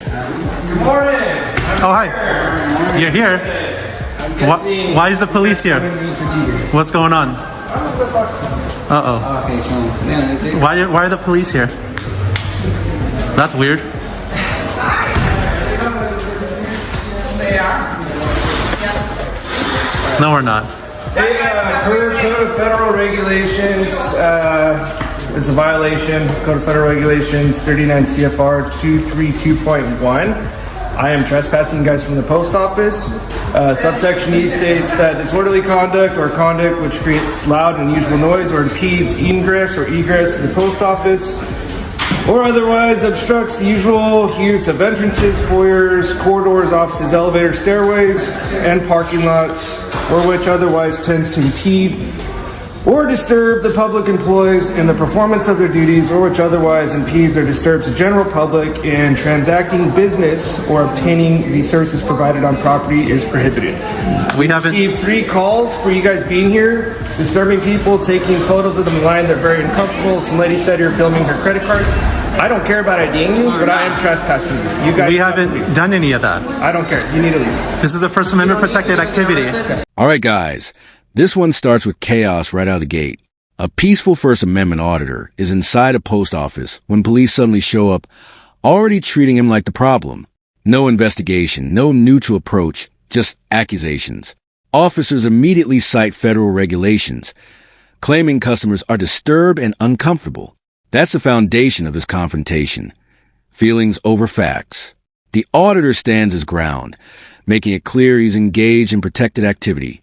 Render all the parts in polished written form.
Good morning. Oh, hi. You're here? Why is the police here? What's going on? Uh-oh. Why are the police here? That's weird. No, we're not. Hey, Code of Federal Regulations is a violation. Code of Federal Regulations 39 CFR 232.1. I am trespassing guys from the post office. Subsection E states that disorderly conduct or conduct which creates loud and unusual noise or impedes ingress or egress to the post office or otherwise obstructs the usual use of entrances, foyers, corridors, offices, elevators, stairways, and parking lots, or which otherwise tends to impede or disturb the public employees in the performance of their duties, or which otherwise impedes or disturbs the general public in transacting business or obtaining the services provided on property is prohibited. We haven't received 3 calls for you guys being here, disturbing people, taking photos of them in line. They're very uncomfortable. Some lady said you're filming her credit cards. I don't care about IDing you, but I am trespassing you. You guys we haven't done any of that. I don't care. You need to leave. This is a First Amendment protected activity. All right, guys. This one starts with chaos right out of the gate. A peaceful First Amendment auditor is inside a post office when police suddenly show up, already treating him like the problem. No investigation, no neutral approach, just accusations. Officers immediately cite federal regulations, claiming customers are disturbed and uncomfortable. That's the foundation of this confrontation. Feelings over facts. The auditor stands his ground, making it clear he's engaged in protected activity,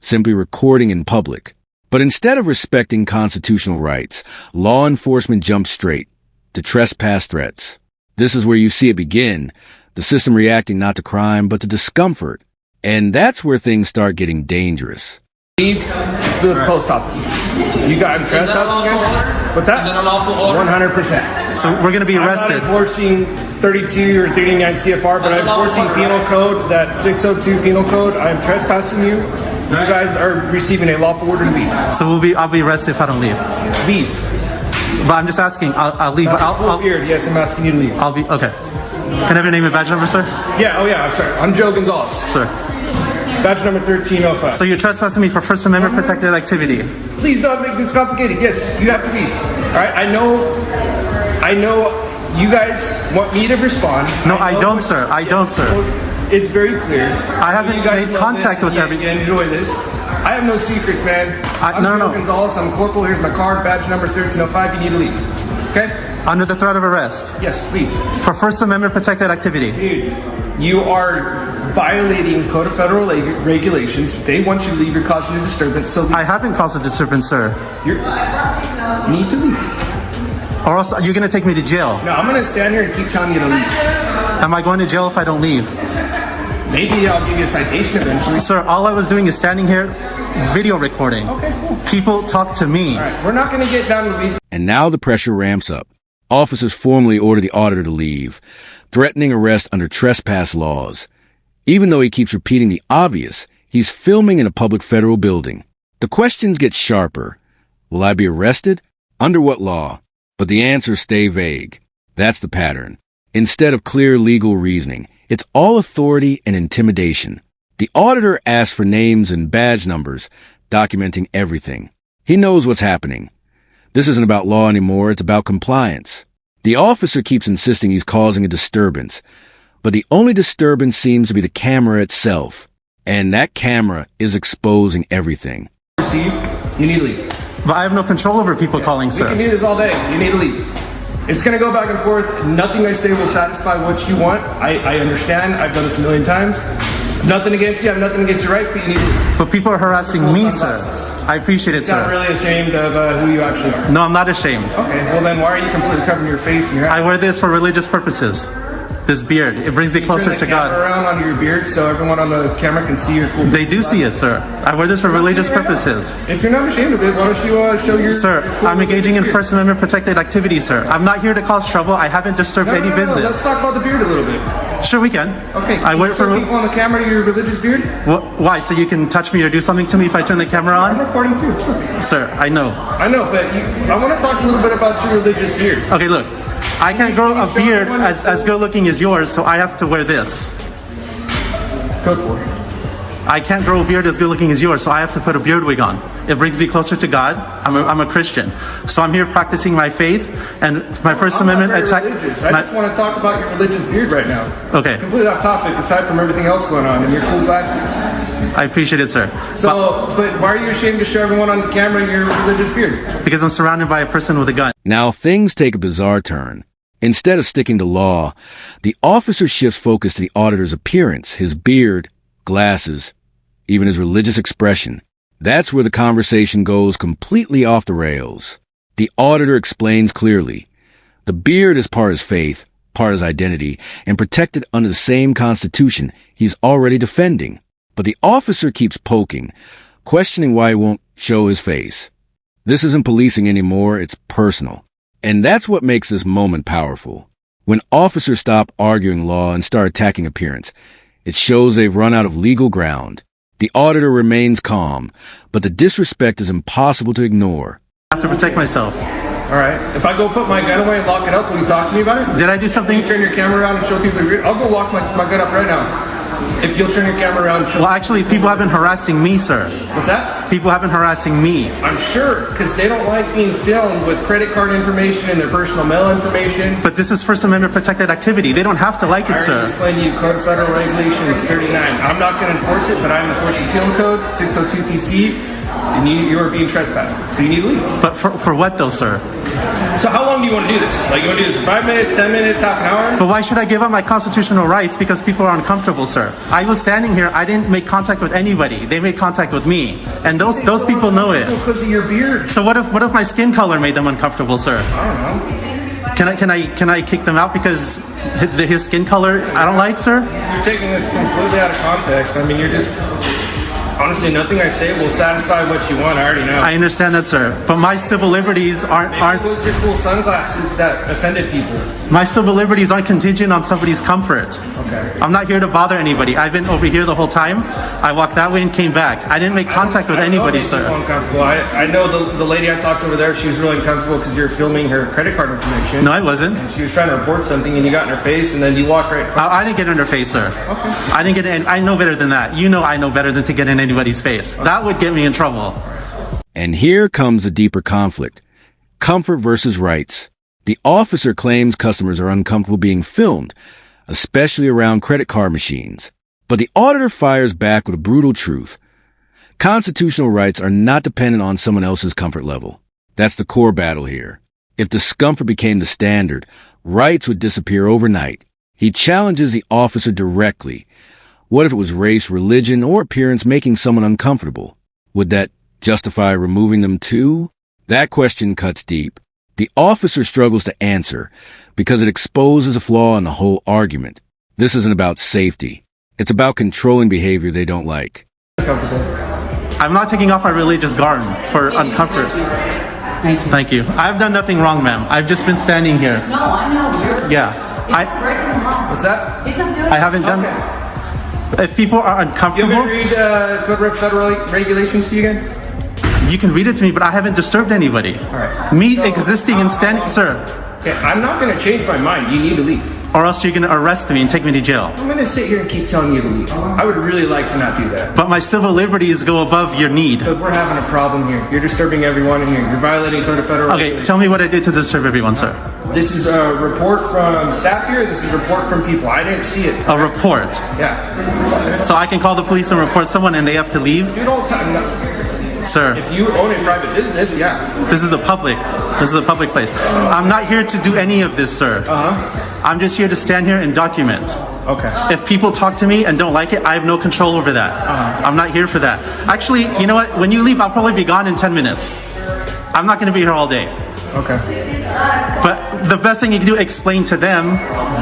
simply recording in public. But instead of respecting constitutional rights, law enforcement jumps straight to trespass threats. This is where you see it begin, the system reacting not to crime, but to discomfort. And that's where things start getting dangerous. Leave the post office. You got him trespassing again? What's that? Is it unlawful order? 100%. So we're going to be arrested. I'm not enforcing 32 or 39 CFR, but I'm enforcing penal code, that 602 penal code. I am trespassing you. You guys are receiving a lawful order to leave. So I'll be arrested if I don't leave. Leave. But I'm just asking. I'll leave. But I'll Weird. Yes, I'm asking you to leave. I'll be okay. Can I have your name and badge number, sir? Yeah. Oh yeah. I'm sorry. I'm Joe Gonzalez. Sir. Badge number 1305. So you're trespassing me for First Amendment protected activity. Please don't make this complicated. Yes, you have to leave. All right. I know. You guys want me to respond. No, I don't, sir. I don't, sir. It's very clear. I haven't You guys made love contact this. with every. You enjoy this. I have no secrets, man. I'm no. Joe Gonzalez. I'm corporal. Here's my card. Badge number 1305. You need to leave. Okay? Under the threat of arrest Yes, leave. for First Amendment protected activity. Dude, you are violating Code of Federal Regulations. They want you to leave. You're causing a disturbance. So I haven't caused a disturbance, sir. you need to leave. Or else you're going to take me to jail. No, I'm going to stand here and keep telling you to leave. Am I going to jail if I don't leave? Maybe I'll give you a citation eventually. Sir, all I was doing is standing here, video recording. Okay, cool. People talk to me. All right, we're not going to get down to the weeds. And now the pressure ramps up. Officers formally order the auditor to leave, threatening arrest under trespass laws. Even though he keeps repeating the obvious, he's filming in a public federal building. The questions get sharper. Will I be arrested? Under what law? But the answers stay vague. That's the pattern. Instead of clear legal reasoning, it's all authority and intimidation. The auditor asks for names and badge numbers, documenting everything. He knows what's happening. This isn't about law anymore, it's about compliance. The officer keeps insisting he's causing a disturbance, but the only disturbance seems to be the camera itself. And that camera is exposing everything. Receive. You need to leave. But I have no control over people calling, We sir. can do this all day. You need to leave. It's going to go back and forth. Nothing I say will satisfy what you want. I understand. I've done this a million times. Nothing against you. I have nothing against your rights, but you need to leave. But people are harassing me, sir. I appreciate it, You're not sir. really ashamed of who you actually are. No, I'm not ashamed. Okay, well then why are you completely covering your face and your I wear this for religious purposes. This beard, it brings me closer to Turn the camera God. around under your beard so everyone on the camera can see your cool. They do see it, sir. I wear this for religious purposes. If you're not ashamed of it, why don't you show your... Sir, I'm engaging in First Amendment protected activity, sir. I'm not here to cause trouble. I haven't disturbed any Let's business. talk about the beard a little bit. Sure, we can. Okay. I wear it for... people on the camera your religious beard. Why? So you can touch me or do something to me if I turn the camera I'm on? recording too. Sir, I know. I know, but I want to talk a little bit about your religious beard. Okay, look. I can't grow a beard as good looking as yours, so I have to wear this. Code for it. I can't grow a beard as good looking as yours, so I have to put a beard wig on. It brings me closer to God. I'm a Christian. So I'm here practicing my faith, and my First Amendment attack. I just want to talk about your religious beard right now. Okay. Completely off topic, aside from everything else going on, and your cool glasses. I appreciate it, sir. So, but why are you ashamed to show everyone on camera your religious beard? Because I'm surrounded by a person with a gun. Now things take a bizarre turn. Instead of sticking to law, the officer shifts focus to the auditor's appearance, his beard, glasses, even his religious expression. That's where the conversation goes completely off the rails. The auditor explains clearly. The beard is part of his faith, part of his identity, and protected under the same constitution he's already defending. But the officer keeps poking, questioning why he won't show his face. This isn't policing anymore, it's personal. And that's what makes this moment powerful. When officers stop arguing law and start attacking appearance, it shows they've run out of legal ground. The auditor remains calm, but the disrespect is impossible to ignore. I have to protect myself. All right. If I go put my gun away and lock it up, will you talk to me about it? Did I do something? Can you turn your camera around and show people your beard? I'll go lock my gun up right now. If you'll turn your camera around and show. Well, actually, people have been harassing me, sir. What's that? People have been harassing me. I'm sure, because they don't like being filmed with credit card information and their personal mail information. But this is First Amendment protected activity. They don't have to like it, I sir. already explained to you Code of Federal Regulations 39. I'm not going to enforce it, but I'm enforcing Penal Code 602 PC, and you are being trespassed. So you need to leave. But for what though, sir? So how long do you want to do this? Like, you want to do this for 5 minutes, 10 minutes, half an hour? But why should I give up my constitutional rights because people are uncomfortable, sir? I was standing here. I didn't make contact with anybody. They made contact with me, and those people know it. Because of your beard. So what if my skin color made them uncomfortable, sir? I don't know. Can I kick them out because his skin color I don't like, sir? You're taking this completely out of context. I mean, you're just... Honestly, nothing I say will satisfy what you want. I already know. I understand that, sir. But my civil liberties aren't. Those are cool sunglasses that offended people. My civil liberties aren't contingent on somebody's comfort. Okay. I'm not here to bother anybody. I've been over here the whole time. I walked that way and came back. I didn't make contact with anybody, sir. Uncomfortable. I know the lady I talked to over there. She was really uncomfortable because you're filming her credit card information. No, I wasn't. And she was trying to report something, and you got in her face, and then you walk right. I didn't get in her face, sir. Okay. I didn't get in. I know better than that. You know I know better than to get in anybody's face. That would get me in trouble. And here comes a deeper conflict. Comfort versus rights. The officer claims customers are uncomfortable being filmed, especially around credit card machines. But the auditor fires back with a brutal truth. Constitutional rights are not dependent on someone else's comfort level. That's the core battle here. If discomfort became the standard, rights would disappear overnight. He challenges the officer directly. What if it was race, religion, or appearance making someone uncomfortable? Would that justify removing them too? That question cuts deep. The officer struggles to answer because it exposes a flaw in the whole argument. This isn't about safety. It's about controlling behavior they don't like. I'm not taking off my religious garb for uncomfort. Thank you. I've done nothing wrong, ma'am. I've just been standing here. No, I know. Yeah. What's that? I haven't done. Okay. If people are You uncomfortable, want me to read Code of Federal Regulations to you again? you can read it to me, but I haven't disturbed anybody. All right. Me existing and standing, sir, Okay, I'm not going to change my mind. You need to leave. or else you're going to arrest me and take me to jail. I'm going to sit here and keep telling you to leave. I would really like to not do that. But my civil liberties go above your need. But we're having a problem here. You're disturbing everyone in here. You're violating Code of Federal Okay, Regulations. tell me what I did to disturb everyone, sir. This is a report from staff here. This is a report from people. I didn't see it. A report. Yeah. So I can call the police and report someone and they have to leave? You don't no. Sir, If you own a private business, yeah. this is a public place. I'm not here to do any of this, sir. I'm just here to stand here and document. Okay. If people talk to me and don't like it, I have no control over that. I'm not here for that. Actually, you know what? When you leave, I'll probably be gone in 10 minutes. I'm not going to be here all day. Okay. But the best thing you can do, explain to them.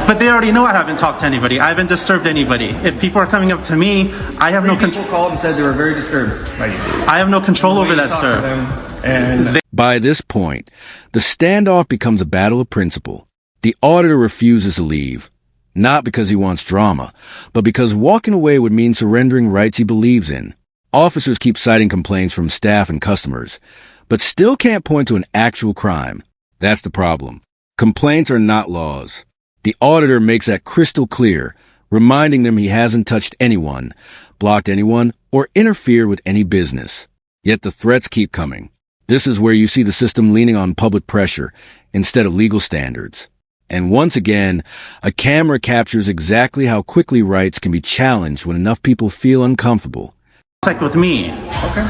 But they already know I haven't talked to anybody. I haven't disturbed anybody. If people are coming up to me, I have no control. People called and said they were very disturbed by you. I have no control over that, Talk to sir. them, and By this point, the standoff becomes a battle of principle. The auditor refuses to leave, not because he wants drama, but because walking away would mean surrendering rights he believes in. Officers keep citing complaints from staff and customers, but still can't point to an actual crime. That's the problem. Complaints are not laws. The auditor makes that crystal clear, reminding them he hasn't touched anyone, blocked anyone, or interfered with any business. Yet the threats keep coming. This is where you see the system leaning on public pressure instead of legal standards. And once again, a camera captures exactly how quickly rights can be challenged when enough people feel uncomfortable. Contact with me. Okay.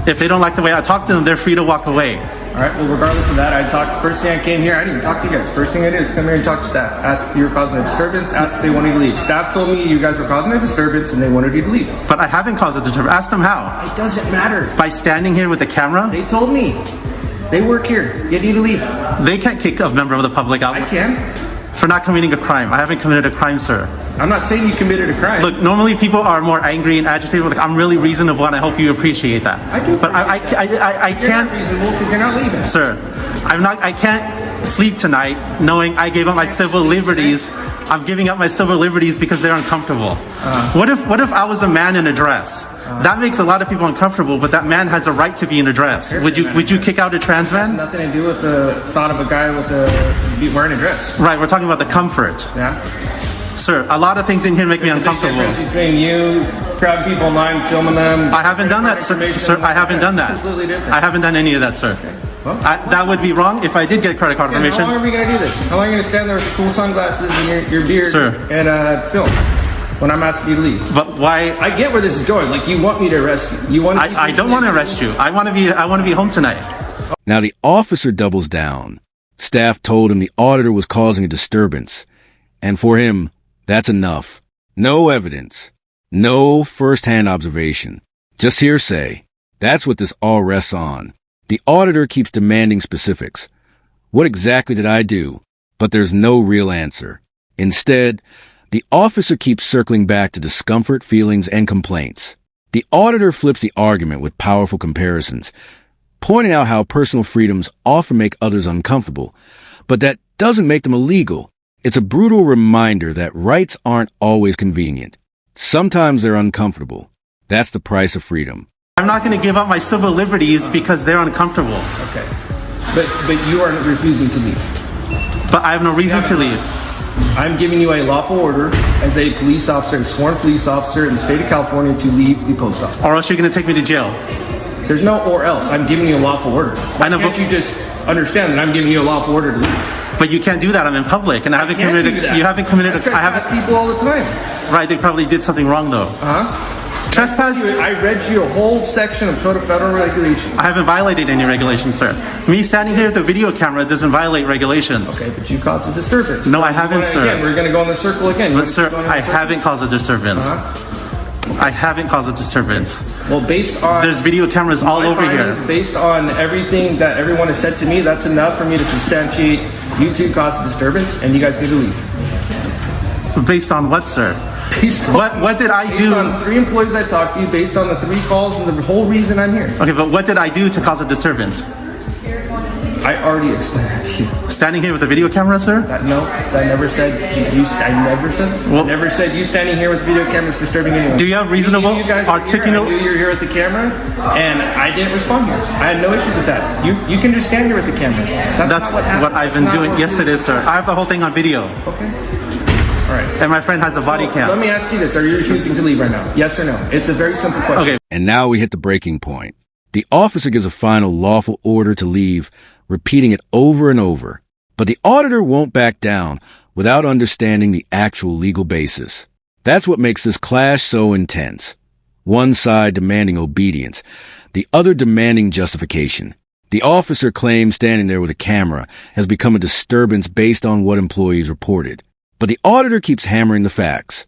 If they don't like the way I talk to them, they're free to walk away. All right, well, regardless of that, first thing I came here, I didn't even talk to you guys. First thing I did is come here and talk to staff. Ask if you were causing a disturbance, ask if they wanted you to leave. Staff told me you guys were causing a disturbance and they wanted you to leave. But I haven't caused a disturbance. Ask them how. It doesn't matter. By standing here with the camera? They told me. They work here. You need to leave. They can't kick a member of the public out. I can. For not committing a crime. I haven't committed a crime, sir. I'm not saying you committed a crime. Look, normally people are more angry and agitated. Like, I'm really reasonable, and I hope you appreciate that. I do. But I You're can't. not reasonable because you're not leaving. Sir, I can't sleep tonight knowing I gave up my civil liberties. I'm giving up my civil liberties because they're uncomfortable. What if I was a man in a dress? That makes a lot of people uncomfortable, but that man has a right to be in a dress. Would you kick out a trans man? Nothing to do with the thought of a guy wearing a dress. Right, we're talking about the comfort. Yeah. Sir, a lot of things in here make me uncomfortable. There's a big difference between you grabbing people online, filming them. I haven't done that, sir. Sir, I haven't done that. Completely different. I haven't done any of that, sir. Okay. Well, That would be wrong if I did get credit card how information. long are we going to do this? How long are you going to stand there with your cool sunglasses and your beard Sir. and film when I'm asking you to leave? But why? I get where this is going. Like, you want me to arrest you. You want to I don't want to arrest you. I want to be home tonight. Now the officer doubles down. Staff told him the auditor was causing a disturbance. And for him, that's enough. No evidence. No first-hand observation. Just hearsay. That's what this all rests on. The auditor keeps demanding specifics. What exactly did I do? But there's no real answer. Instead, the officer keeps circling back to discomfort, feelings, and complaints. The auditor flips the argument with powerful comparisons, pointing out how personal freedoms often make others uncomfortable, but that doesn't make them illegal. It's a brutal reminder that rights aren't always convenient. Sometimes they're uncomfortable. That's the price of freedom. I'm not going to give up my civil liberties because they're uncomfortable. Okay. But you are refusing to leave. But I have no reason to leave. I'm giving you a lawful order as a police officer, a sworn police officer in the state of California to leave the post office. Or else you're going to take me to jail. There's no or else. I'm giving you a lawful order. Why I know, can't but- you just understand that I'm giving you a lawful order to leave? But you can't do that. I'm in public, and I haven't Can't committed. do that. You haven't committed. I trespass people all the time. Right. They probably did something wrong though. Trespass. I read you a whole section of Code of Federal Regulations. I haven't violated any regulations, sir. Me standing here with the video camera doesn't violate regulations. Okay, but you caused a disturbance. No, I haven't, Again, sir. we're going to go in the circle again. But sir, I haven't caused a disturbance. I haven't caused a disturbance. Well, based on There's video cameras all my over here. findings, based on everything that everyone has said to me, that's enough for me to substantiate you two caused a disturbance and you guys need to leave. Based on what, sir? Based on, What did I based do? on 3 employees I talked to, based on the 3 calls and the whole reason I'm here. Okay, but what did I do to cause a disturbance? I already explained that to you. Standing here with a video camera, sir? No, I never said I never said you standing here with video cameras disturbing anyone. Do you have reasonable, You guys are here. articulate? I knew you were here with the camera, and I didn't respond here. I had no issues with that. You can just stand here with the camera. That's not happened. what I've been That's not doing. what Yes, we it is, sir. I have the whole thing on video. Okay. All right. And my friend has a body Let cam. me ask you this: are you refusing to leave right now? Yes or no? It's a very simple question. Okay. And now we hit the breaking point. The officer gives a final lawful order to leave, repeating it over and over. But the auditor won't back down without understanding the actual legal basis. That's what makes this clash so intense. One side demanding obedience, the other demanding justification. The officer claims standing there with a camera has become a disturbance based on what employees reported. But the auditor keeps hammering the facts,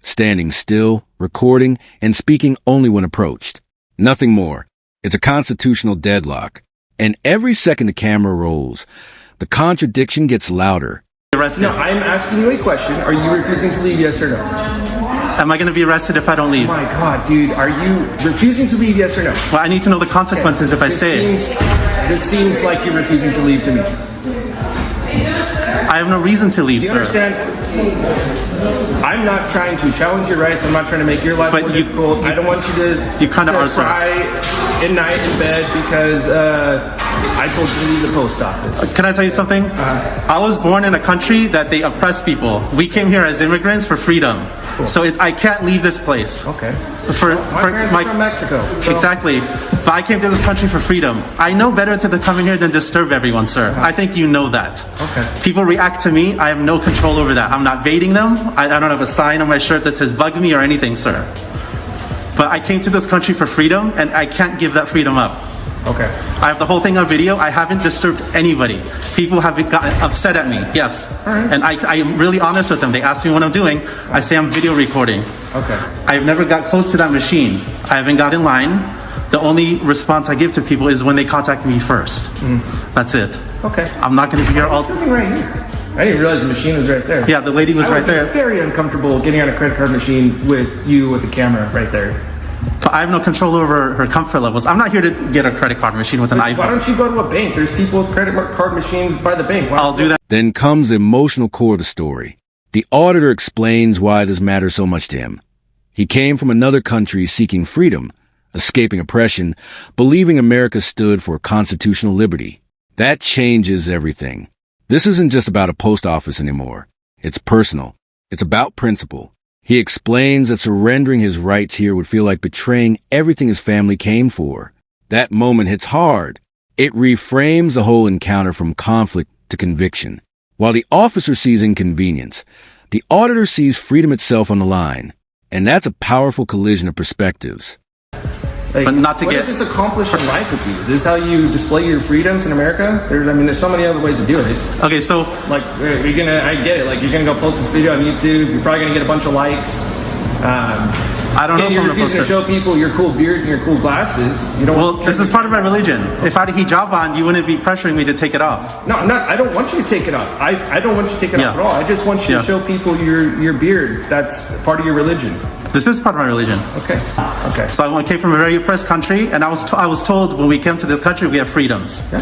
standing still, recording, and speaking only when approached. Nothing more. It's a constitutional deadlock. And every second the camera rolls, the contradiction gets louder. Arrested. No, I'm asking you a question. Are you refusing to leave? Yes or no? Am I going to be arrested if I don't leave? My God, dude, are you refusing to leave? Yes or no? Well, I need to know the consequences if I stay. This seems like you're refusing to leave to me. I have no reason to leave, Do you sir. understand? I'm not trying to challenge your rights. I'm not trying to make your life more difficult. I don't want you to kind of are, sir. cry at night in bed because I told you to leave the post office. Can I tell you something? I was born in a country that they oppress people. We came here as immigrants for freedom. Cool. So I can't leave this place. Okay. For my parents are from Mexico. So. Exactly. But I came to this country for freedom. I know better to come in here than disturb everyone, sir. I think you know that. Okay. People react to me. I have no control over that. I'm not baiting them. I don't have a sign on my shirt that says bug me or anything, sir. But I came to this country for freedom, and I can't give that freedom up. Okay. I have the whole thing on video. I haven't disturbed anybody. People have gotten upset at me, yes. Right. And I am really honest with them. They ask me what I'm doing. I say I'm video recording. Okay. I've never got close to that machine. I haven't got in line. The only response I give to people is when they contact me first. That's it. Okay. I'm not going to be here all... Something right here. I didn't realize the machine was right there. Yeah, the lady was right there. Very uncomfortable getting on a credit card machine with you with the camera right there. But I have no control over her comfort levels. I'm not here to get a credit card machine with an iPhone. Why don't you go to a bank? There's people with credit card machines by the bank. I'll do that. Then comes the emotional core of the story. The auditor explains why this matters so much to him. He came from another country seeking freedom, escaping oppression, believing America stood for constitutional liberty. That changes everything. This isn't just about a post office anymore. It's personal. It's about principle. He explains that surrendering his rights here would feel like betraying everything his family came for. That moment hits hard. It reframes the whole encounter from conflict to conviction. While the officer sees inconvenience, the auditor sees freedom itself on the line. And that's a powerful collision of perspectives. Like, But not to what get- does this accomplish in life with you? Is this how you display your freedoms in America? There's so many other ways to do it. Okay, so Like, I get it. Like, you're gonna go post this video on YouTube. You're probably gonna get a bunch of likes. I don't know if You're I'm going refusing to to show people your cool beard and your cool glasses. You don't. Well, want this is part of my religion. If I had a hijab on, you wouldn't be pressuring me to take it off. No, I'm not. I don't want you to take it off. I don't want you to take it Yeah. off at all. I just want you Yeah. to show people your beard. That's part of your religion. This is part of my religion. Okay. Okay. So I came from a very oppressed country, and I was told when we came to this country we have freedoms. Yeah.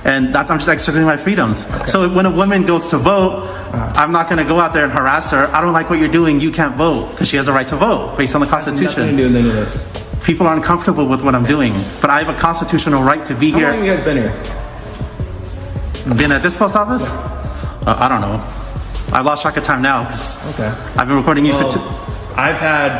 And I'm just exercising my freedoms. So when a woman goes to vote, I'm not going to go out there and harass her. I don't like what you're doing. You can't vote because she has a right to vote based on the Nothing to Constitution. do with any of this. People are uncomfortable with what I'm doing, but I have a constitutional right to be How long here. have you guys been here? Been at this post office? I don't know. I lost track of time now. 'Cause Okay. I've been recording you Well, for. I've had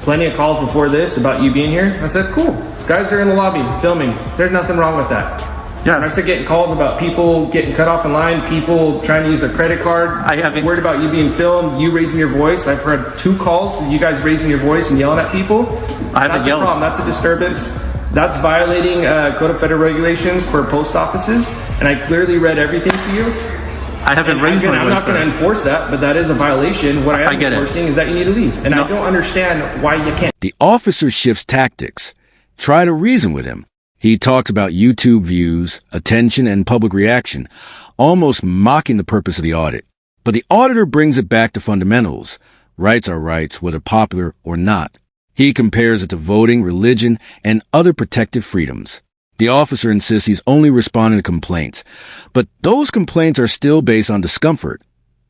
plenty of calls before this about you being here. I said, cool. Guys are in the lobby filming. There's nothing wrong with that. And I Yeah. started getting calls about people getting cut off in line, people trying to use a credit card. I haven't- worried about you being filmed, you raising your voice. I've heard 2 calls of you guys raising your voice and yelling at people. I haven't That's yelled. a problem. That's a disturbance. That's violating Code of Federal Regulations for post offices. And I clearly read everything to you. I haven't raised my I'm voice. not going to sir. enforce that, but that is a violation. What I I am get it. enforcing is that you need to leave. And No. I don't understand why you can't. The officer shifts tactics. Try to reason with him. He talks about YouTube views, attention, and public reaction, almost mocking the purpose of the audit. But the auditor brings it back to fundamentals. Rights are rights, whether popular or not. He compares it to voting, religion, and other protected freedoms. The officer insists he's only responding to complaints, but those complaints are still based on discomfort,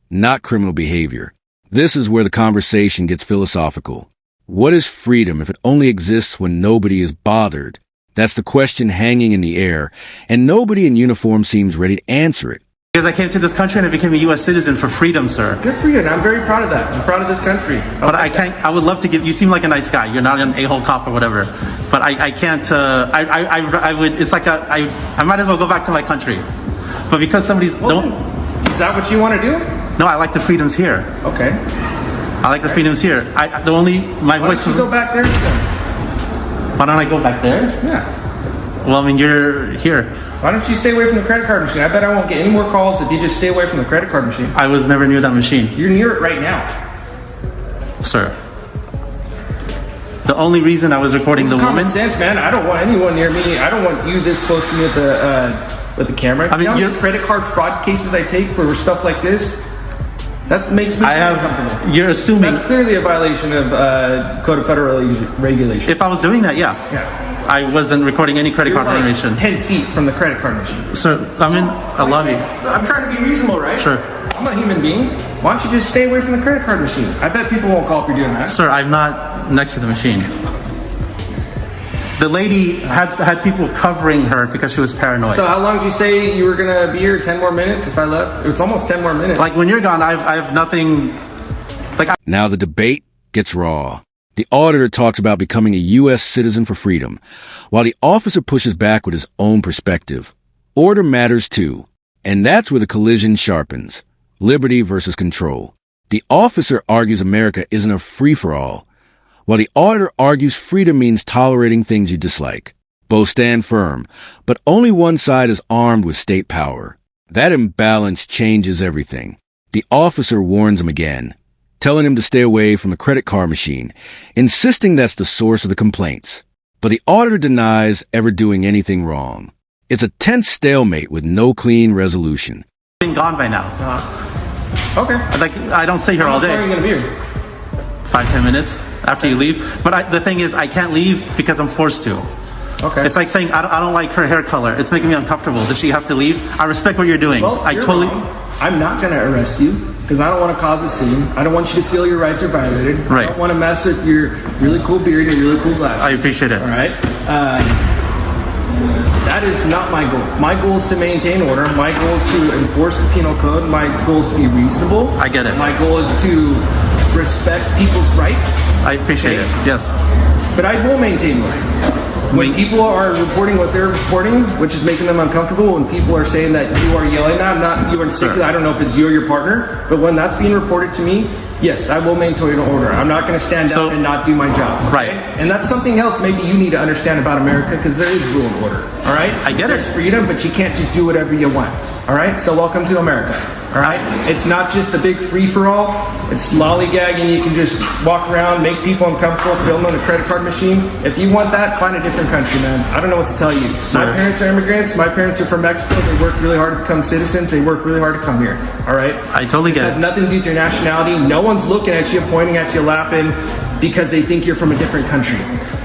not criminal behavior. This is where the conversation gets philosophical. What is freedom if it only exists when nobody is bothered? That's the question hanging in the air, and nobody in uniform seems ready to answer it. Because I came to this country and I became a U.S. citizen for freedom, sir. Good for you, and I'm very proud of that. I'm proud of this country. But I can't. I would love to give. You seem like a nice guy. You're not an a-hole cop or whatever. But I can't. I would. It's like I might as well go back to my country. But because somebody's don't. Is that what you want to do? No, I like the freedoms here. Okay. I like the freedoms here. The only my Why voice don't was. you go back there? Why don't I go back there? Yeah. Well, I mean, you're here. Why don't you stay away from the credit card machine? I bet I won't get any more calls if you just stay away from the credit card machine. I was never near that machine, You're near it right now. sir. The only reason I was recording the It's common woman. sense, man. I don't want anyone near me. I don't want you this close to me with the camera. I mean, you know how you're- many credit card fraud cases I take for stuff like this? That makes me I uncomfortable. have. You're assuming. That's clearly a violation of Code of Federal Regulations. If I was doing that, yeah. Yeah. I wasn't recording any credit You're card like information. 10 feet from the credit card machine. Sir, I mean, I love you. I'm trying to be reasonable, right? Sure. I'm a human being. Why don't you just stay away from the credit card machine? I bet people won't call if you're doing that. Sir, I'm not next to the machine. The lady had people covering her because she was paranoid. So how long did you say you were gonna be here? 10 more minutes if I left? It's almost 10 more minutes. Like when you're gone, I have nothing. Now the debate gets raw. The auditor talks about becoming a U.S. citizen for freedom, while the officer pushes back with his own perspective. Order matters too, and that's where the collision sharpens. Liberty versus control. The officer argues America isn't a free-for-all, while the auditor argues freedom means tolerating things you dislike. Both stand firm, but only one side is armed with state power. That imbalance changes everything. The officer warns him again, telling him to stay away from the credit card machine, insisting that's the source of the complaints. But the auditor denies ever doing anything wrong. It's a tense stalemate with no clean resolution. Been gone by now. Okay. Like I don't stay here all day. How long are you gonna be here? 5-10 minutes after you leave. But the thing is, I can't leave because I'm forced to. Okay. It's like saying I don't like her hair color. It's making me uncomfortable. Does she have to leave? I respect what you're doing. Well, you're wrong. I'm not going to arrest you because I don't want to cause a scene. I don't want you to feel your rights are violated. Right. I don't want to mess with your really cool beard and your really cool glasses. I appreciate it. All right. That is not my goal. My goal is to maintain order. My goal is to enforce the penal code. My goal is to be reasonable. I get it. My goal is to respect people's rights. I appreciate it. Yes. But I will maintain order. When people are reporting what they're reporting, which is making them uncomfortable, when people are saying that you are yelling at, not you in particular, I don't know if it's you or your partner, but when that's being reported to me, yes, I will maintain order. I'm not going to stand down and not do my job. Okay? Right. And that's something else maybe you need to understand about America, because there is rule and order. All right? I get it. There's freedom, but you can't just do whatever you want. All right? So welcome to America. All right? It's not just a big free-for-all. It's lollygagging. You can just walk around, make people uncomfortable, film on a credit card machine. If you want that, find a different country, man. I don't know what to tell you. Sir. My parents are immigrants. My parents are from Mexico. They work really hard to become citizens. They work really hard to come here. All right? I totally get it. This has nothing to do with your nationality. No one's looking at you, pointing at you, laughing because they think you're from a different country.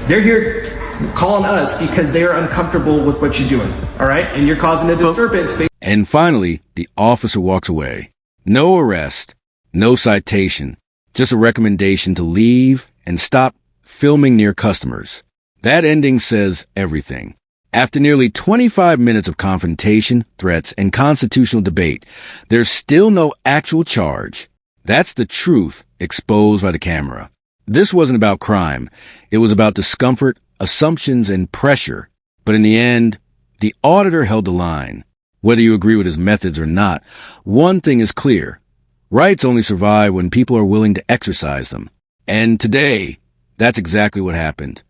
They're here calling us because they are uncomfortable with what you're doing. All right? And you're causing a disturbance. And finally, the officer walks away. No arrest, no citation, just a recommendation to leave and stop filming near customers. That ending says everything. After nearly 25 minutes of confrontation, threats, and constitutional debate, there's still no actual charge. That's the truth exposed by the camera. This wasn't about crime. It was about discomfort, assumptions, and pressure. But in the end, the auditor held the line. Whether you agree with his methods or not, one thing is clear. Rights only survive when people are willing to exercise them. And today, that's exactly what happened.